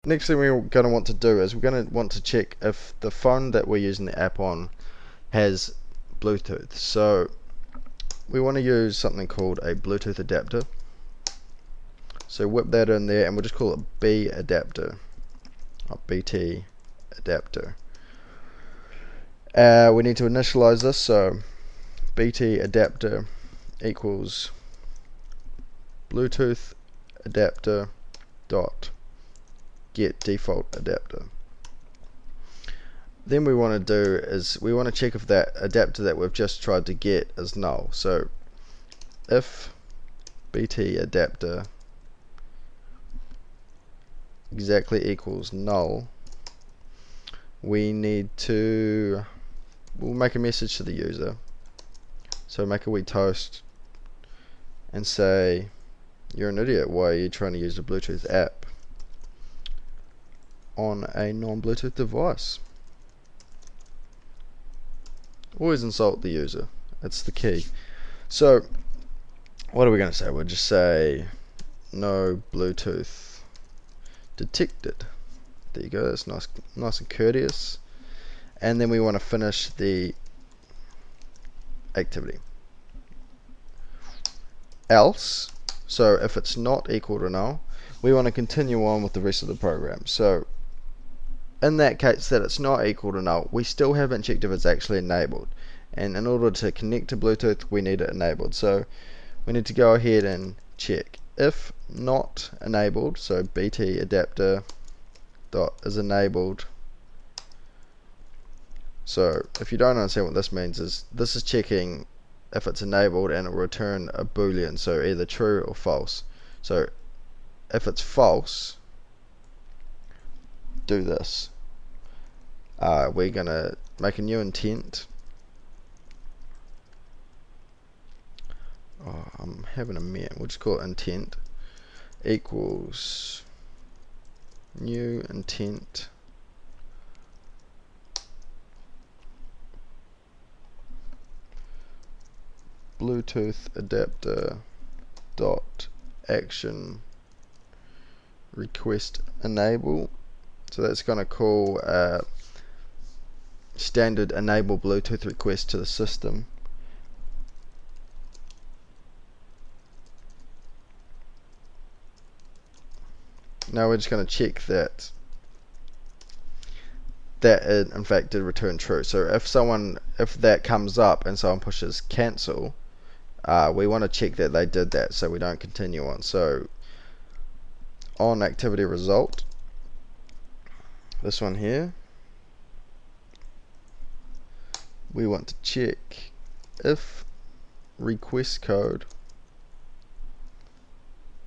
Next thing we're going to want to do is we're going to want to check if the phone that we're using the app on has Bluetooth. So we want to use something called a Bluetooth adapter. So whip that in there and we'll just call it B adapter, or BT adapter. We need to initialize this, so BT adapter equals Bluetooth adapter dot get default adapter. Then we want to do is we want to check if that adapter that we've just tried to get is null. So if BT adapter exactly equals null, we need to, we'll make a message to the user. So make a wee toast and say, you're an idiot, why are you trying to use a Bluetooth app on a non-Bluetooth device? Always insult the user, it's the key. So what are we going to say? We'll just say no Bluetooth detected. There you go, that's nice and courteous. And then we want to finish the activity. Else, so if it's not equal to null, we want to continue on with the rest of the program. So in that case that it's not equal to null, we still haven't checked if it's actually enabled, and in order to connect to Bluetooth we need it enabled. So we need to go ahead and check if not enabled, so BT adapter dot is enabled. So if you don't understand what this means, is this is checking if it's enabled and it will return a boolean, so either true or false. So if it's false, do this. We're gonna make a new intent. I'm having a mess. We'll just call it intent equals new intent Bluetooth adapter dot action request enable. So that's going to call standard enable Bluetooth request to the system. Now we're just going to check that it in fact did return true. So if that comes up and someone pushes cancel, we want to check that they did that so we don't continue on. So on activity result, this one here, we want to check if request code,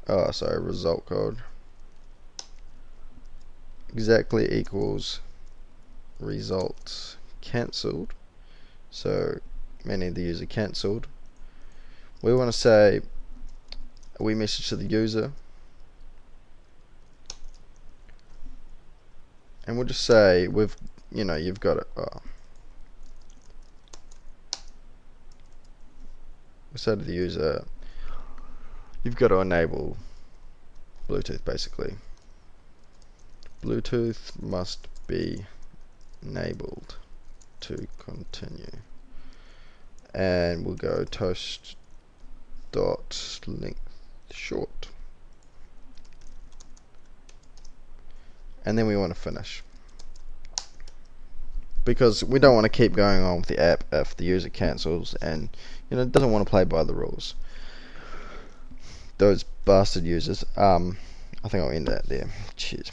result code exactly equals results cancelled, so meaning the user cancelled. We want to say we message to the user, and we'll just say you've got it. We say to the user, you've got to enable Bluetooth. Basically, Bluetooth must be enabled to continue, and we'll go toast dot length short, and then we want to finish, because we don't want to keep going on with the app if the user cancels and doesn't want to play by the rules. Those bastard users. I think I'll end that there. Cheers.